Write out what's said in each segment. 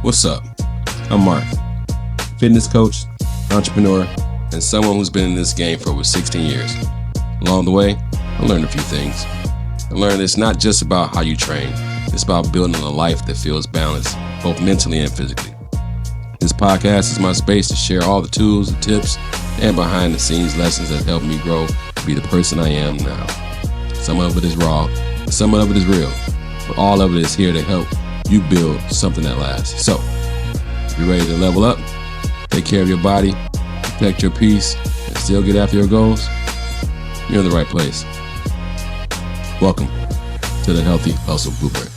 What's up? I'm Mark, fitness coach, entrepreneur, and someone who's been in this game for over 16 years. Along the way, I learned a few things. I learned it's not just about how you train, it's about building a life that feels balanced, both mentally and physically. This podcast is my space to share all the tools, the tips, and behind the scenes lessons that help me grow to be the person I am now. Some of it is raw, and some of it is real, but all of it is here to help you build something that lasts. So, if you're ready to level up, take care of your body, protect your peace, and still get after your goals, you're in the right place. Welcome to the Healthy Hustle Blueprint.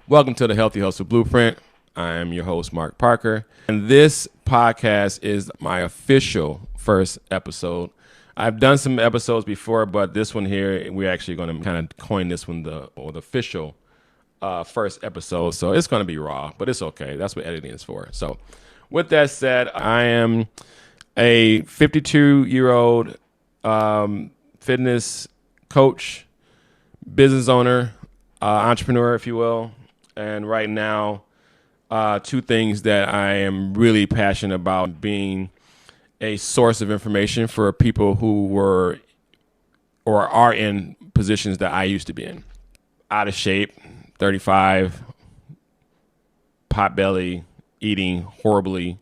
Welcome to the Healthy Hustle Blueprint. I am your host, Mark Parker, and this podcast is my official first episode. I've done some episodes before, but this one here, we're actually going to kind of coin this one the official first episode. So it's going to be raw, but it's okay. That's what editing is for. So with that said, I am a 52-year-old fitness coach, business owner, entrepreneur, if you will. And right now, two things that I am really passionate about: being a source of information for people who were or are in positions that I used to be in. Out of shape, 35, pot belly, eating horribly,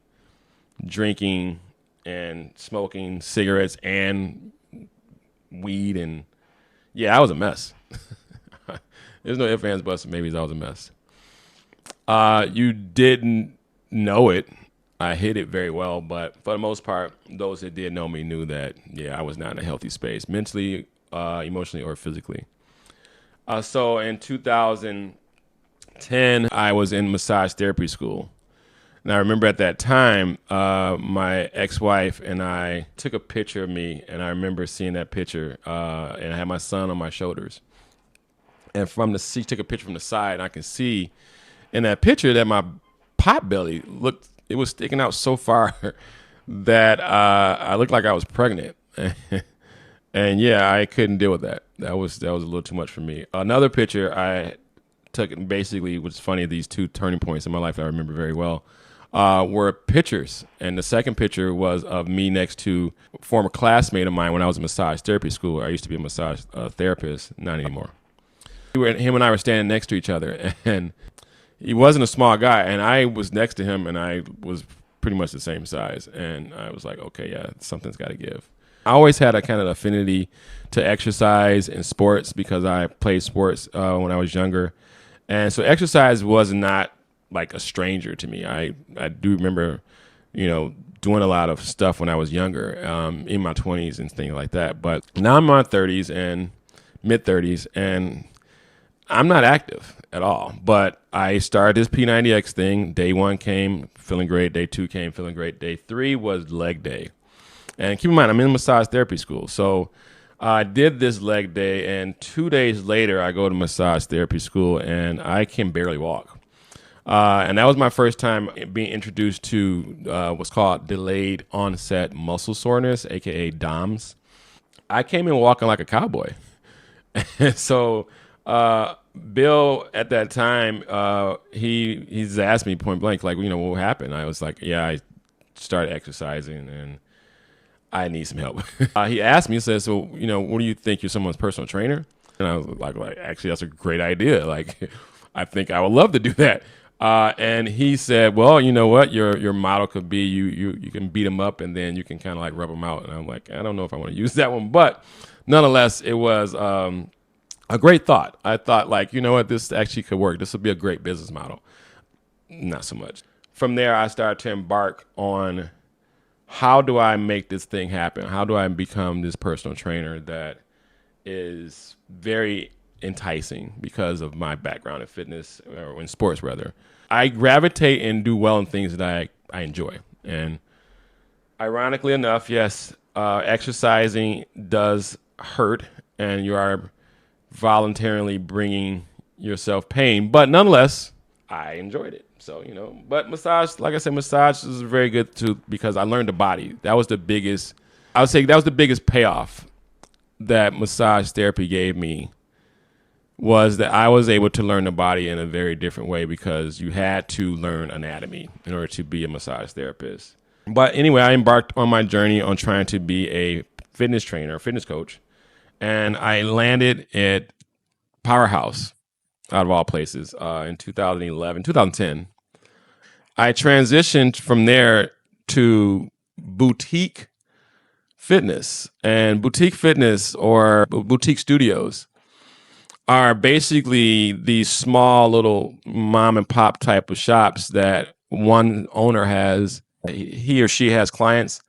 drinking and smoking cigarettes and weed. And yeah, I was a mess. There's no ifs, ands, buts, maybe I was a mess. You didn't know it. I hid it very well, but for the most part, those that did know me knew that, yeah, I was not in a healthy space, mentally, emotionally, or physically. So in 2010, I was in massage therapy school. And I remember at that time, my ex-wife and I took a picture of me, and I remember seeing that picture, and I had my son on my shoulders. And she took a picture from the side, and I can see in that picture that my pot belly it was sticking out so far that I looked like I was pregnant. And yeah, I couldn't deal with that. That was a little too much for me. Another picture I took, and basically, what's funny, these two turning points in my life that I remember very well, were pictures. And the second picture was of me next to a former classmate of mine when I was in massage therapy school. I used to be a massage therapist, not anymore. Him and I were standing next to each other, and he wasn't a small guy, and I was next to him, and I was pretty much the same size. And I was like, okay, yeah, something's got to give. I always had a kind of affinity to exercise and sports because I played sports when I was younger. And so exercise was not like a stranger to me. I do remember, doing a lot of stuff when I was younger, in my 20s and things like that. But now I'm in my 30s and mid-30s, and I'm not active at all, but I started this P90X thing. Day 1 came, feeling great. Day 2 came, feeling great. Day 3 was leg day. And keep in mind, I'm in massage therapy school. So I did this leg day, and 2 days later, I go to massage therapy school, and I can barely walk. And that was my first time being introduced to what's called delayed onset muscle soreness, a.k.a. DOMS. I came in walking like a cowboy. So Bill at that time, he's asked me point blank, like, what happened? I was like, yeah, I started exercising and I need some help. He asked me, he said, so, what do you think, you're someone's personal trainer? And I was like, actually, that's a great idea. Like, I think I would love to do that. And he said, well, you know what, your model could be you can beat them up and then you can kind of like rub them out. And I'm like, I don't know if I want to use that one, but nonetheless, it was a great thought. I thought, like, you know what, this actually could work. This would be a great business model. Not so much. From there, I started to embark on how do I make this thing happen? How do I become this personal trainer that is very enticing because of my background in fitness, or in sports, rather. I gravitate and do well in things that I enjoy. And ironically enough, yes, exercising does hurt, and you are voluntarily bringing yourself pain, but nonetheless, I enjoyed it. So, but massage, like I said, massage is very good too, because I learned the body. That was the biggest I would say that was the biggest payoff that massage therapy gave me, was that I was able to learn the body in a very different way, because you had to learn anatomy in order to be a massage therapist. But anyway, I embarked on my journey on trying to be a fitness trainer, fitness coach, and I landed at Powerhouse, out of all places, in 2011, 2010. I transitioned from there to boutique fitness. And boutique fitness, or boutique studios, are basically these small little mom and pop type of shops that one owner has. He or she has clients,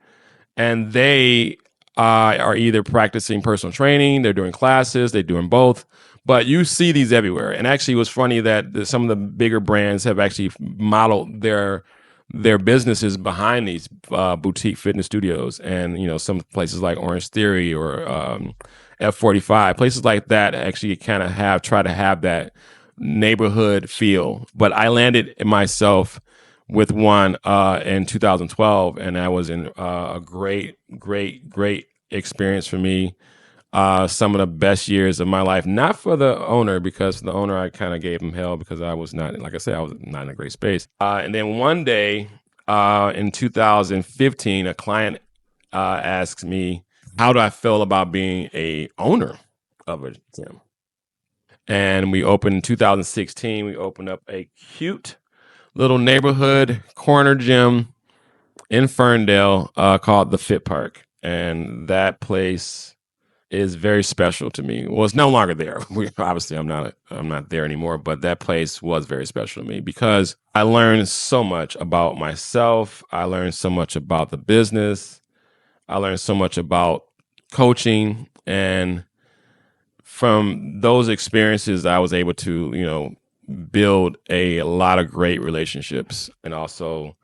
and they are either practicing personal training, they're doing classes, they're doing both. But you see these everywhere. And actually, it was funny that some of the bigger brands have actually modeled their businesses behind these boutique fitness studios. And some places like Orange Theory or F45, places like that actually kind of try to have that neighborhood feel. But I landed myself with one in 2012, and that was a great, great, great experience for me. Some of the best years of my life, not for the owner, because the owner, I kind of gave him hell because I was not, like I said, I was not in a great space. And then one day in 2015, a client asked me, how do I feel about being a owner of a gym? And we opened in 2016, we opened up a cute little neighborhood corner gym in Ferndale called the Fit Park. And that place is very special to me. Well, it's no longer there. Obviously, I'm not there anymore. But that place was very special to me because I learned so much about myself. I learned so much about the business. I learned so much about coaching, and from those experiences, I was able to, build a lot of great relationships, and also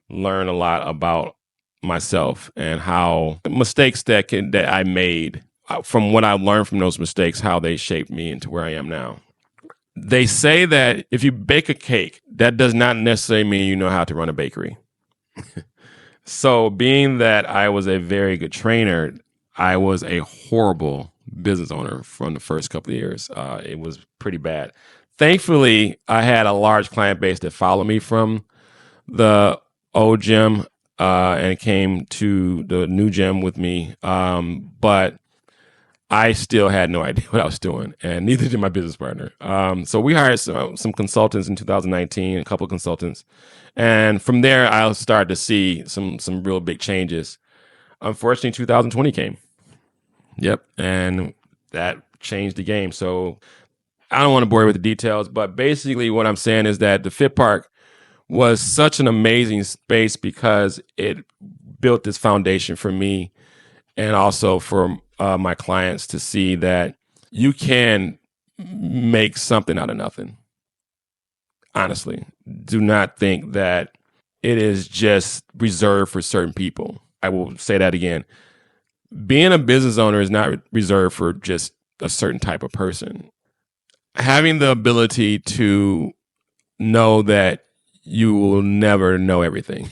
learn a lot about myself and how mistakes that I made, from what I learned from those mistakes, how they shaped me into where I am now. They say that if you bake a cake, that does not necessarily mean you know how to run a bakery. So being that I was a very good trainer, I was a horrible business owner from the first couple of years. It was pretty bad. Thankfully, I had a large client base that followed me from the old gym and came to the new gym with me. But I still had no idea what I was doing, and neither did my business partner. So we hired some consultants in 2019, a couple of consultants. And from there, I started to see some real big changes. Unfortunately, 2020 came. Yep. And that changed the game. So I don't want to bore you with the details, but basically what I'm saying is that the Fit Park was such an amazing space because it built this foundation for me, and also for my clients, to see that you can make something out of nothing. Honestly, do not think that it is just reserved for certain people. I will say that again. Being a business owner is not reserved for just a certain type of person. Having the ability to know that you will never know everything,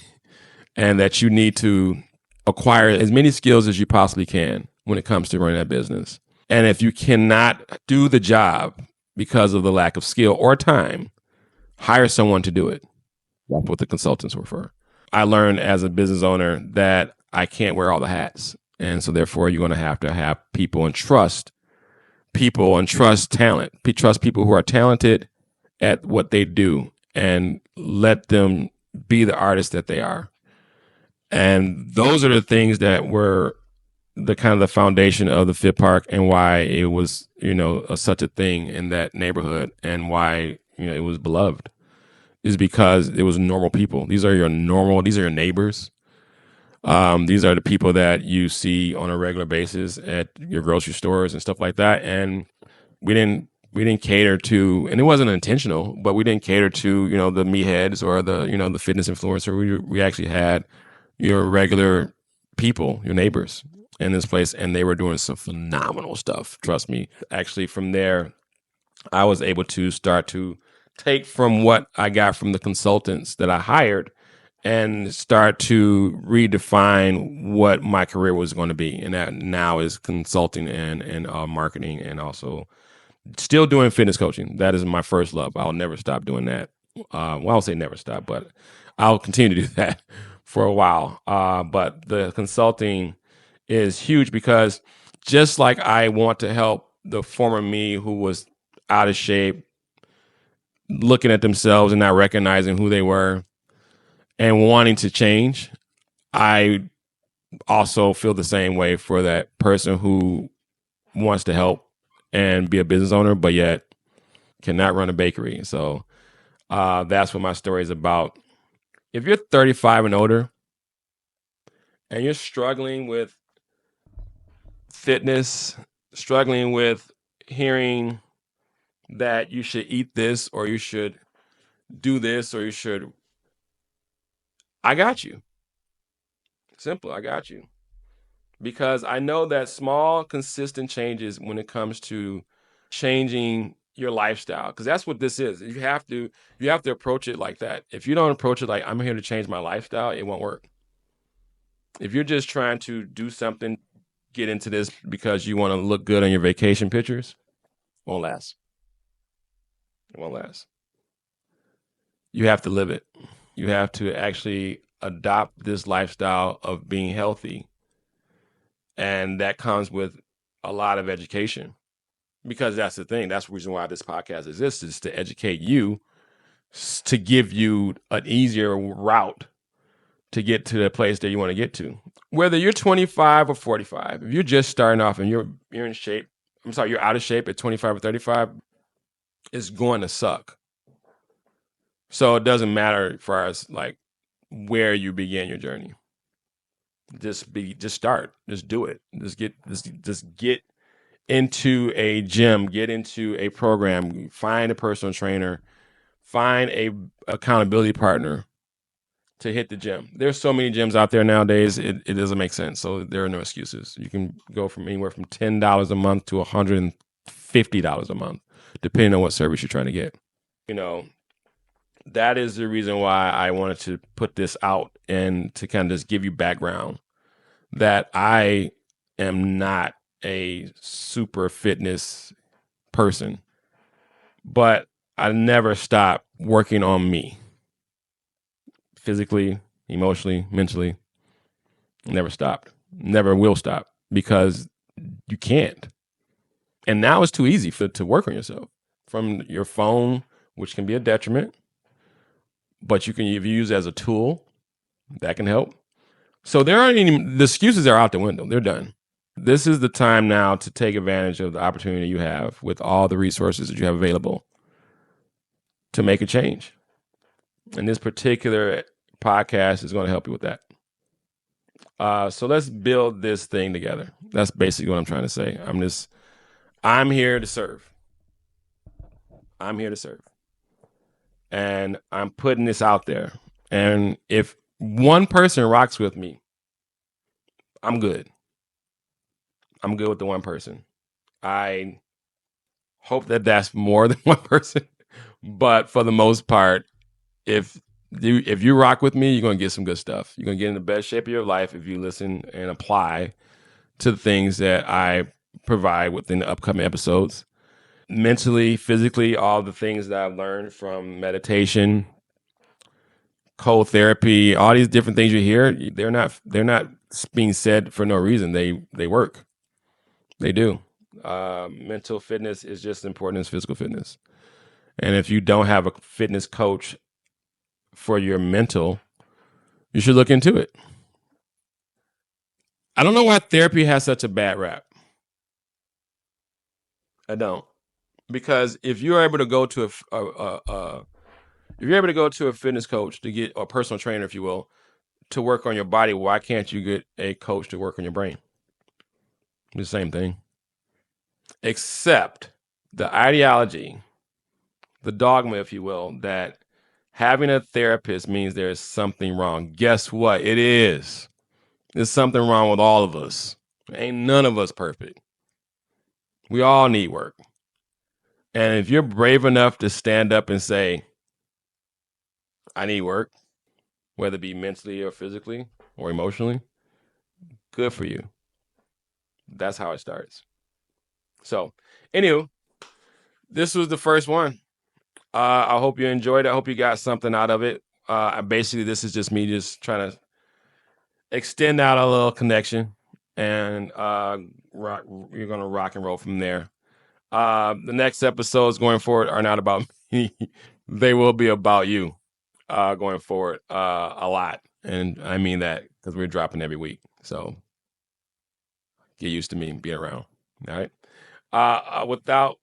and that you need to acquire as many skills as you possibly can when it comes to running that business. And if you cannot do the job because of the lack of skill or time, hire someone to do it. That's what the consultants were for. I learned as a business owner that I can't wear all the hats. And so therefore, you're going to have people and trust talent. Trust people who are talented at what they do, and let them be the artists that they are. And those are the things that were the kind of the foundation of the Fit Park, and why it was, such a thing in that neighborhood, and why, it was beloved, is because it was normal people. These are your neighbors. These are the people that you see on a regular basis at your grocery stores and stuff like that. And we didn't cater to, and it wasn't intentional, but we didn't cater to, the meatheads or the fitness influencer. We actually had your regular people, your neighbors in this place, and they were doing some phenomenal stuff. Trust me. Actually, from there, I was able to start to take from what I got from the consultants that I hired, and start to redefine what my career was going to be. And that now is consulting and marketing, and also still doing fitness coaching. That is my first love. I'll never stop doing that. Well, I'll say never stop, but I'll continue to do that for a while. But the consulting is huge because just like I want to help the former me who was out of shape, looking at themselves and not recognizing who they were and wanting to change, I also feel the same way for that person who wants to help and be a business owner, but yet cannot run a bakery. So that's what my story is about. If you're 35 and older and you're struggling with fitness, struggling with hearing that you should eat this or you should do this or you should, I got you. Simple, I got you. Because I know that small, consistent changes when it comes to changing your lifestyle, because that's what this is. You have to approach it like that. If you don't approach it like I'm here to change my lifestyle, it won't work. If you're just trying to do something, get into this because you want to look good on your vacation pictures, won't last. It won't last. You have to live it. You have to actually adopt this lifestyle of being healthy, and that comes with a lot of education. Because that's the thing. That's the reason why this podcast exists, is to educate you, to give you an easier route to get to the place that you want to get to. Whether you're 25 or 45, if you're just starting off and you're in shape, I'm sorry, you're out of shape at 25 or 35, it's going to suck. So it doesn't matter as far as like where you begin your journey. Just start. Just do it. Just get into a gym, get into a program, find a personal trainer, find a accountability partner to hit the gym. There's so many gyms out there nowadays, it doesn't make sense. So there are no excuses. You can go from anywhere from $10 a month to $150 a month, depending on what service you're trying to get. You know, that is the reason why I wanted to put this out and to kind of just give you background that I am not a super fitness person, but I never stop working on me physically, emotionally, mentally. Never stopped. Never will stop because you can't. And now it's too easy to work on yourself from your phone, which can be a detriment, but if you use it as a tool, that can help. So there aren't any, the excuses are out the window. They're done. This is the time now to take advantage of the opportunity you have with all the resources that you have available to make a change. And this particular podcast is going to help you with that. So let's build this thing together. That's basically what I'm trying to say. I'm here to serve. I'm here to serve. And I'm putting this out there. And if one person rocks with me, I'm good. I'm good with the one person. I hope that that's more than one person. But for the most part, if you rock with me, you're going to get some good stuff. You're going to get in the best shape of your life if you listen and apply to the things that I provide within the upcoming episodes. Mentally, physically, all the things that I've learned from meditation, cold therapy, all these different things you hear, they're not being said for no reason. They work. They do. Mental fitness is just as important as physical fitness. And if you don't have a fitness coach for your mental, you should look into it. I don't know why therapy has such a bad rap. I don't, because if you're able to go to if you're able to go to a fitness coach to get, or a personal trainer, if you will, to work on your body, why can't you get a coach to work on your brain? The same thing, except the ideology, the dogma, if you will, that having a therapist means there's something wrong. Guess what? It is. There's something wrong with all of us. Ain't none of us perfect. We all need work. And if you're brave enough to stand up and say, I need work, whether it be mentally or physically or emotionally, good for you. That's how it starts. So, anywho, this was the first one. I hope you enjoyed it. I hope you got something out of it. Basically, this is just me just trying to extend out a little connection, and you're gonna rock and roll from there. The next episodes going forward are not about me; they will be about you. Going forward, a lot, and I mean that because we're dropping every week. So get used to me being around. All right. Without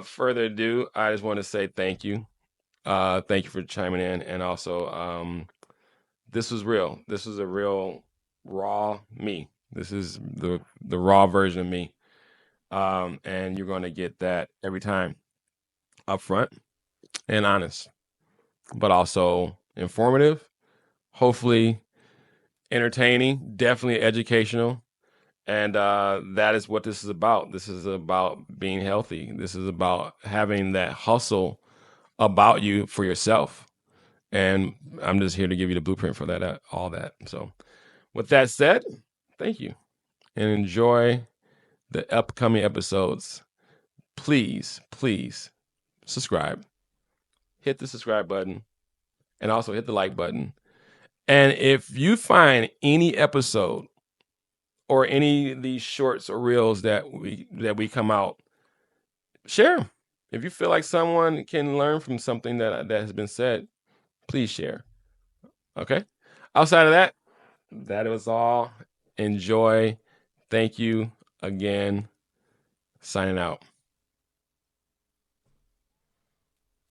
further ado, I just want to say thank you. Thank you for chiming in, and also this was real. This was a real raw me. This is the raw version of me, and you're going to get that every time, upfront and honest, but also informative. Hopefully entertaining, definitely educational, and that is what this is about. This is about being healthy. This is about having that hustle about you for yourself. And I'm just here to give you the blueprint for that, all that. So, with that said, thank you and enjoy the upcoming episodes. Please, please subscribe, hit the subscribe button, and also hit the like button. And if you find any episode or any of these shorts or reels that we come out, share them. If you feel like someone can learn from something that has been said, please share. Okay. Outside of that, that was all. Enjoy. Thank you again. Signing out.